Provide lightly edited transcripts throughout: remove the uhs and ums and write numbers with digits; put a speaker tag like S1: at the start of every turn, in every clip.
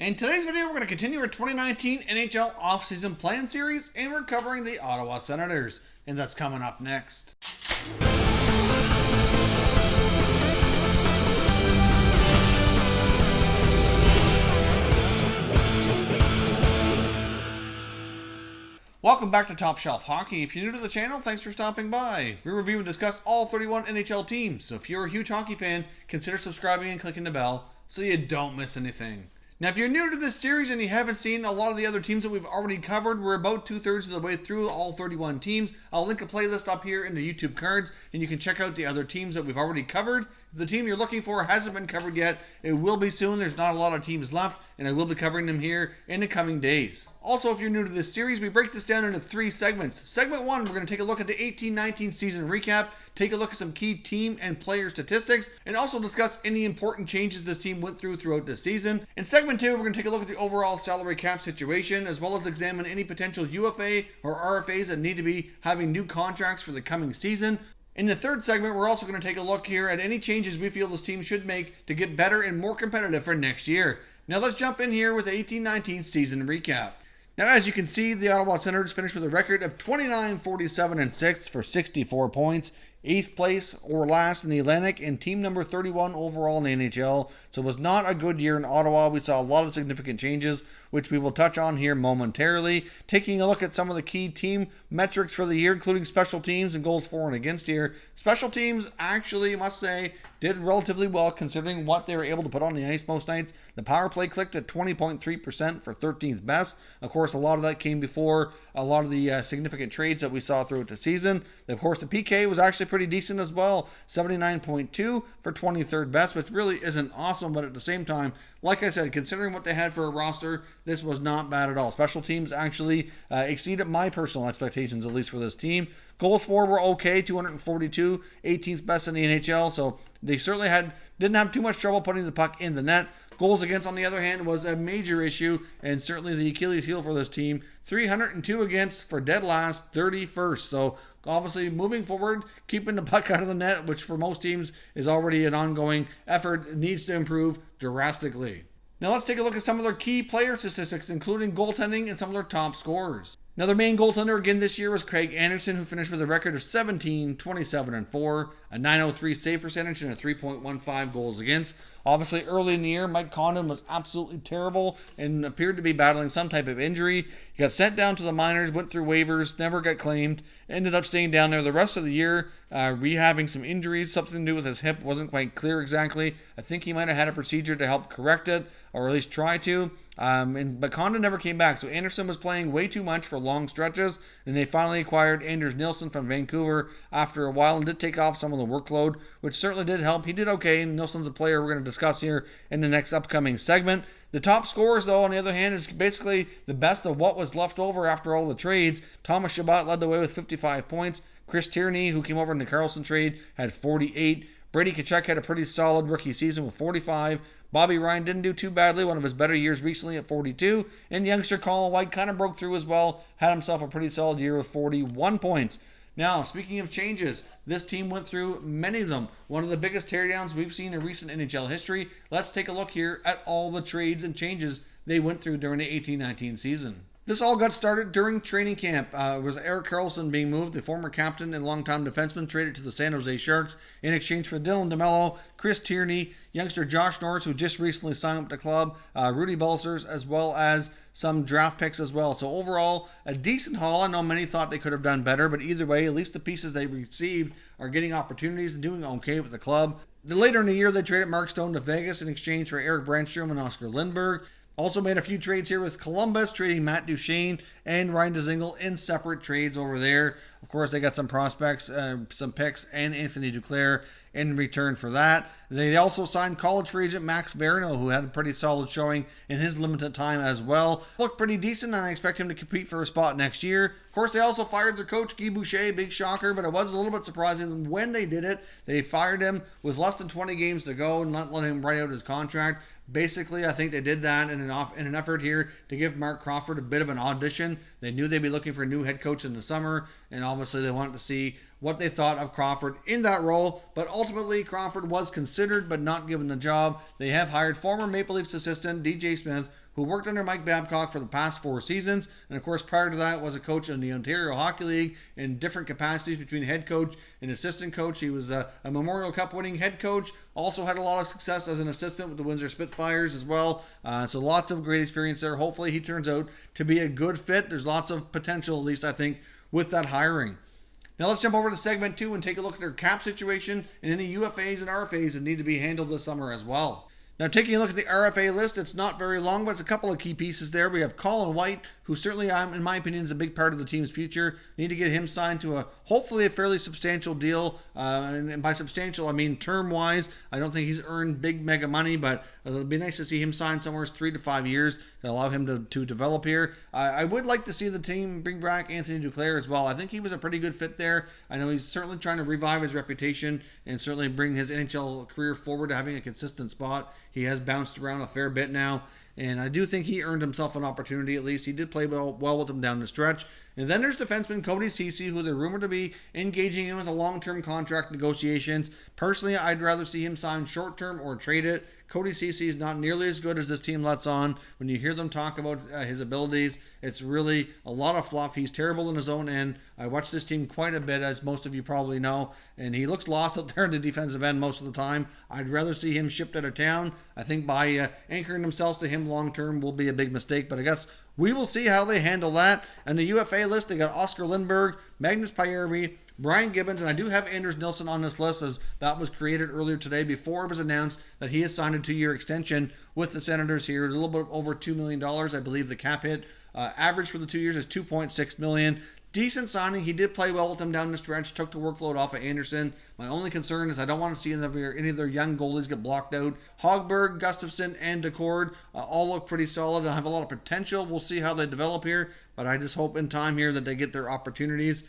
S1: In today's video, we're going to continue our 2019 NHL offseason plan series, and we're covering the Ottawa Senators, and that's coming up next. Welcome back to Top Shelf Hockey. If you're new to the channel, thanks for stopping by. We review and discuss all 31 NHL teams, so if you're a huge hockey fan, consider subscribing and clicking the bell so you don't miss anything. Now, if you're new to this series and you haven't seen a lot of the other teams that we've already covered, we're about 2/3 of the way through all 31 teams. I'll link a playlist up here in the YouTube cards, and you can check out the other teams that we've already covered. If the team you're looking for hasn't been covered yet, it will be soon. There's not a lot of teams left, and I will be covering them here in the coming days. Also, if you're new to this series, we break this down into 3 segments. Segment 1, we're going to take a look at the 18-19 season recap, take a look at some key team and player statistics, and also discuss any important changes this team went through throughout the season. In segment 2, we're going to take a look at the overall salary cap situation, as well as examine any potential UFA or RFAs that need to be having new contracts for the coming season. In the third segment, we're also going to take a look here at any changes we feel this team should make to get better and more competitive for next year. Now let's jump in here with the 18-19 season recap. Now, as you can see, the Ottawa Senators finished with a record of 29-47-6 for 64 points. 8th place or last in the Atlantic and team number 31 overall in the NHL. So it was not a good year in Ottawa. We saw a lot of significant changes, which we will touch on here momentarily. Taking a look at some of the key team metrics for the year, including special teams and goals for and against here. Special teams actually, I must say, did relatively well considering what they were able to put on the ice most nights. The power play clicked at 20.3% for 13th best. Of course, a lot of that came before a lot of the significant trades that we saw throughout the season. Of course, the PK was actually pretty decent as well, 79.2 for 23rd best, which really isn't awesome, but at the same time, like I said, considering what they had for a roster, this was not bad at all. Special teams actually exceeded my personal expectations, at least for this team. Goals for were okay, 242, 18th best in the NHL, so they certainly didn't have too much trouble putting the puck in the net. Goals against, on the other hand, was a major issue, and certainly the Achilles heel for this team. 302 against for dead last, 31st. So obviously moving forward, keeping the puck out of the net, which for most teams is already an ongoing effort, needs to improve drastically. Now let's take a look at some of their key player statistics, including goaltending and some of their top scorers. Now, their main goaltender again this year was Craig Anderson, who finished with a record of 17-27-4, a .903 save percentage, and a 3.15 goals against. Obviously, early in the year, Mike Condon was absolutely terrible and appeared to be battling some type of injury. He got sent down to the minors, went through waivers, never got claimed, ended up staying down there the rest of the year, rehabbing some injuries, something to do with his hip, wasn't quite clear exactly. I think he might have had a procedure to help correct it, or at least try to. But Condon never came back, so Anderson was playing way too much for long stretches, and they finally acquired Anders Nilsson from Vancouver after a while and did take off some of the workload, which certainly did help. He did okay, and Nilsson's a player we're going to discuss here in the next upcoming segment. The top scorers, though, on the other hand, is basically the best of what was left over after all the trades. Thomas Chabot led the way with 55 points. Chris Tierney, who came over in the Carlson trade, had 48. Brady Tkachuk had a pretty solid rookie season with 45. Bobby Ryan didn't do too badly, one of his better years recently at 42. And youngster Colin White kind of broke through as well, had himself a pretty solid year with 41 points. Now, speaking of changes, this team went through many of them. One of the biggest teardowns we've seen in recent NHL history. Let's take a look here at all the trades and changes they went through during the 18-19 season. This all got started during training camp. With Erik Karlsson being moved, the former captain and longtime defenseman, traded to the San Jose Sharks in exchange for Dylan DeMello, Chris Tierney, youngster Josh Norris, who just recently signed with the club, Rudy Balcers, as well as some draft picks as well. So overall, a decent haul. I know many thought they could have done better, but either way, at least the pieces they received are getting opportunities and doing okay with the club. Then later in the year, they traded Mark Stone to Vegas in exchange for Eric Brandstrom and Oscar Lindberg. Also made a few trades here with Columbus, trading Matt Duchene and Ryan Dzingel in separate trades over there. Of course, they got some prospects, some picks, and Anthony Duclair in return for that. They also signed college free agent Max Verno, who had a pretty solid showing in his limited time as well. Looked pretty decent, and I expect him to compete for a spot next year. Of course, they also fired their coach, Guy Boucher, big shocker, but it was a little bit surprising when they did it. They fired him with less than 20 games to go and not letting him write out his contract. Basically, I think they did that in an effort here to give Mark Crawford a bit of an audition. They knew they'd be looking for a new head coach in the summer, and obviously they wanted to see what they thought of Crawford in that role. But ultimately, Crawford was considered but not given the job. They have hired former Maple Leafs assistant DJ Smith, who worked under Mike Babcock for the past 4 seasons, and of course prior to that was a coach in the Ontario Hockey League in different capacities between head coach and assistant coach. He was a Memorial Cup winning head coach, also had a lot of success as an assistant with the Windsor Spitfires as well, so lots of great experience there. Hopefully he turns out to be a good fit. There's lots of potential, at least I think, with that hiring. Now let's jump over to segment 2 and take a look at their cap situation and any UFAs and RFAs that need to be handled this summer as well. Now, taking a look at the RFA list, it's not very long, but it's a couple of key pieces there. We have Colin White, who certainly, in my opinion, is a big part of the team's future. Need to get him signed to hopefully a fairly substantial deal. And by substantial, I mean term-wise. I don't think he's earned big mega money, but it'll be nice to see him sign somewhere 3 to 5 years to allow him to develop here. I would like to see the team bring back Anthony Duclair as well. I think he was a pretty good fit there. I know he's certainly trying to revive his reputation and certainly bring his NHL career forward to having a consistent spot. He has bounced around a fair bit now, and I do think he earned himself an opportunity at least. He did play well with him down the stretch. And then there's defenseman Cody Ceci, who they're rumored to be engaging in with a long-term contract negotiations. Personally, I'd rather see him sign short-term or trade it. Cody Ceci is not nearly as good as this team lets on. When you hear them talk about his abilities, it's really a lot of fluff. He's terrible in his own end. I watch this team quite a bit, as most of you probably know, and he looks lost out there in the defensive end most of the time. I'd rather see him shipped out of town. I think by anchoring themselves to him long-term will be a big mistake, but I guess we will see how they handle that. And the UFA list, they got Oscar Lindberg, Magnus Piervi, Brian Gibbons, and I do have Anders Nilsson on this list as that was created earlier today before it was announced that he has signed a 2-year extension with the Senators here, a little bit over $2 million. I believe the cap hit average for the 2 years is $2.6 million. Decent signing. He did play well with them down the stretch, took the workload off of Anderson. My only concern is I don't want to see any of their young goalies get blocked out. Hogberg, Gustafsson, and Decord all look pretty solid and have a lot of potential. We'll see how they develop here, but I just hope in time here that they get their opportunities.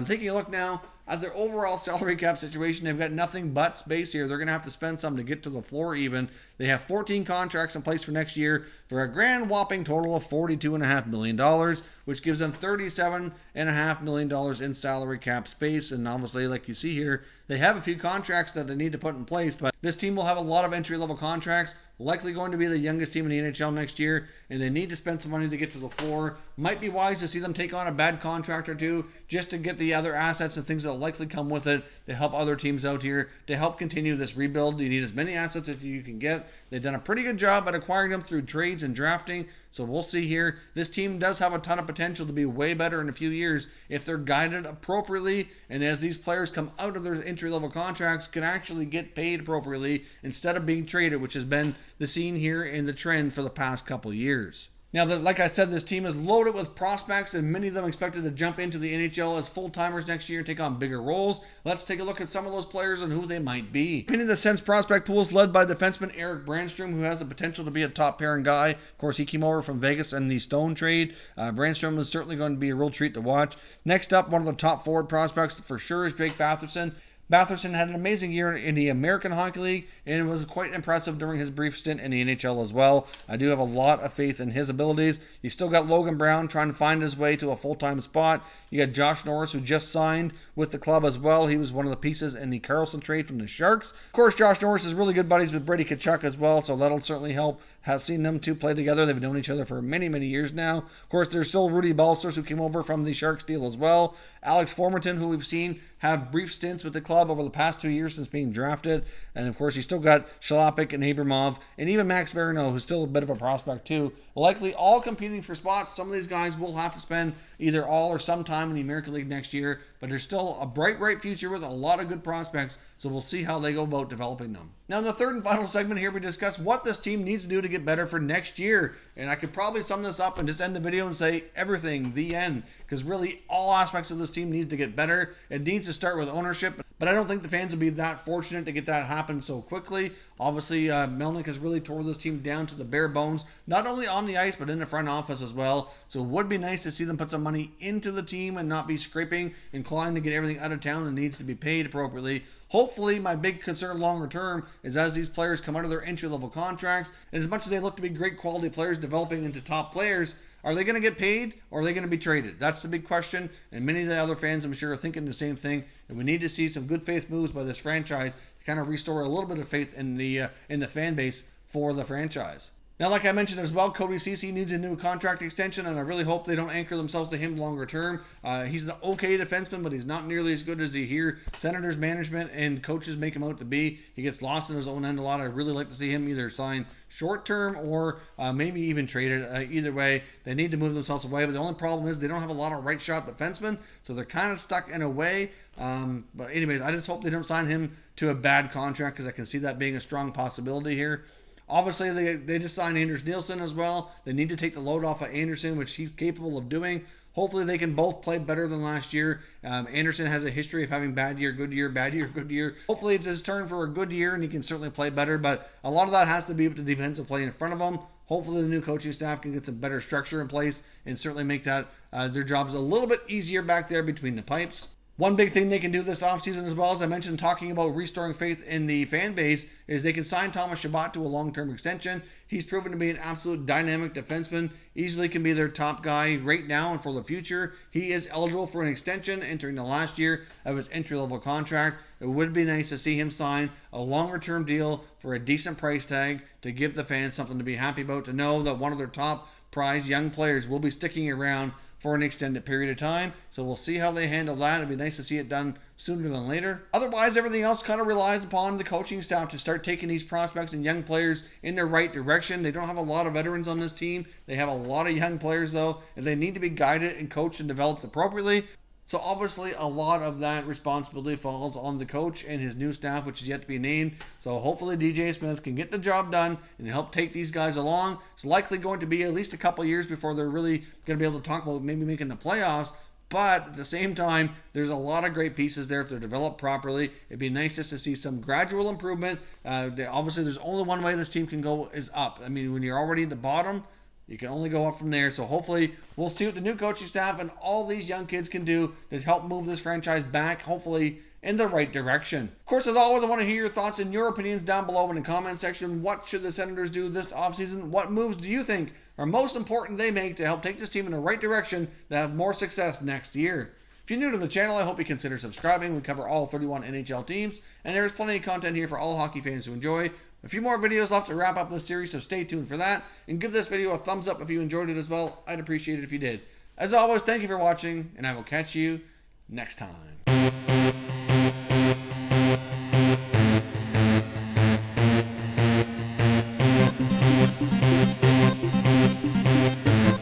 S1: Taking a look now at their overall salary cap situation, they've got nothing but space here. They're going to have to spend some to get to the floor even. They have 14 contracts in place for next year for a grand whopping total of $42.5 million, which gives them $37.5 million in salary cap space. And obviously, like you see here, they have a few contracts that they need to put in place, but this team will have a lot of entry-level contracts, likely going to be the youngest team in the NHL next year, and they need to spend some money to get to the floor. Might be wise to see them take on a bad contract or two just to get the other assets and things that will likely come with it to help other teams out here, to help continue this rebuild. You need as many assets as you can get. They've done a pretty good job at acquiring them through trades and drafting, so we'll see here. This team does have a ton of potential to be way better in a few years if they're guided appropriately, and as these players come out of their entry-level contracts, can actually get paid appropriately instead of being traded, which has been the scene here in the trend for the past couple years. Now, like I said, this team is loaded with prospects, and many of them expected to jump into the NHL as full-timers next year and take on bigger roles. Let's take a look at some of those players and who they might be. Opinion of the Sens prospect pool is led by defenseman Eric Brandstrom, who has the potential to be a top-pairing guy. Of course, he came over from Vegas in the Stone trade. Brandstrom is certainly going to be a real treat to watch. Next up, one of the top forward prospects for sure is Drake Batherson. Batherson had an amazing year in the American Hockey League and was quite impressive during his brief stint in the NHL as well. I do have a lot of faith in his abilities. You still got Logan Brown trying to find his way to a full-time spot. You got Josh Norris, who just signed with the club as well. He was one of the pieces in the Carlson trade from the Sharks. Of course, Josh Norris is really good buddies with Brady Tkachuk as well, so that'll certainly help. Have seen them two play together. They've known each other for many, many years now. Of course, there's still Rudy Balcers, who came over from the Sharks deal as well. Alex Formerton, who we've seen have brief stints with the club over the past 2 years since being drafted. And of course, you still got Shalapik and Abramov, and even Max Verino, who's still a bit of a prospect too. Likely all competing for spots. Some of these guys will have to spend either all or some time in the American League next year, but there's still a bright future with a lot of good prospects, so we'll see how they go about developing them. Now, in the third and final segment here, we discuss what this team needs to do to get better for next year. And I could probably sum this up and just end the video and say everything, the end. Because really, all aspects of this team need to get better. It needs to start with ownership. But I don't think the fans will be that fortunate to get that happen so quickly. Obviously, Melnyk has really tore this team down to the bare bones, not only on the ice, but in the front office as well. So it would be nice to see them put some money into the team and not be scraping and clawing to get everything out of town and needs to be paid appropriately. Hopefully, my big concern longer term is as these players come out of their entry-level contracts, and as much as they look to be great quality players developing into top players, are they going to get paid or are they going to be traded? That's the big question, and many of the other fans, I'm sure, are thinking the same thing, and we need to see some good faith moves by this franchise to kind of restore a little bit of faith in the fan base for the franchise. Now, like I mentioned as well, Cody Ceci needs a new contract extension, and I really hope they don't anchor themselves to him longer term. He's an okay defenseman, but he's not nearly as good as he hear Senators management and coaches make him out to be. He gets lost in his own end a lot. I'd really like to see him either sign short term or maybe even traded. Either way, they need to move themselves away. But the only problem is they don't have a lot of right shot defensemen, so they're kind of stuck in a way. But anyways, I just hope they don't sign him to a bad contract, because I can see that being a strong possibility here. Obviously, they just signed Anders Nielsen as well. They need to take the load off of Anderson, which he's capable of doing. Hopefully, they can both play better than last year. Anderson has a history of having bad year, good year, bad year, good year. Hopefully, it's his turn for a good year, and he can certainly play better. But a lot of that has to be with the defensive play in front of him. Hopefully, the new coaching staff can get some better structure in place and certainly make that their jobs a little bit easier back there between the pipes. One big thing they can do this offseason as well, as I mentioned, talking about restoring faith in the fan base, is they can sign Thomas Chabot to a long-term extension. He's proven to be an absolute dynamic defenseman, easily can be their top guy right now and for the future. He is eligible for an extension entering the last year of his entry-level contract. It would be nice to see him sign a longer-term deal for a decent price tag to give the fans something to be happy about, to know that one of their top prize young players will be sticking around for an extended period of time. So we'll see how they handle that. It'd be nice to see it done sooner than later. Otherwise, everything else kind of relies upon the coaching staff to start taking these prospects and young players in the right direction. They don't have a lot of veterans on this team. They have a lot of young players, though, and they need to be guided and coached and developed appropriately. So obviously a lot of that responsibility falls on the coach and his new staff, which is yet to be named. So hopefully DJ Smith can get the job done and help take these guys along. It's likely going to be at least a couple years before they're really going to be able to talk about maybe making the playoffs. But at the same time, there's a lot of great pieces there if they're developed properly. It'd be nice just to see some gradual improvement. Obviously, there's only one way this team can go is up. I mean, when you're already at the bottom, you can only go up from there. So hopefully we'll see what the new coaching staff and all these young kids can do to help move this franchise back, hopefully, in the right direction. Of course, as always, I want to hear your thoughts and your opinions down below in the comment section. What should the Senators do this offseason? What moves do you think are most important they make to help take this team in the right direction to have more success next year? If you're new to the channel, I hope you consider subscribing. We cover all 31 NHL teams, and there is plenty of content here for all hockey fans to enjoy. A few more videos left to wrap up this series, so stay tuned for that. And give this video a thumbs up if you enjoyed it as well. I'd appreciate it if you did. As always, thank you for watching, and I will catch you next time.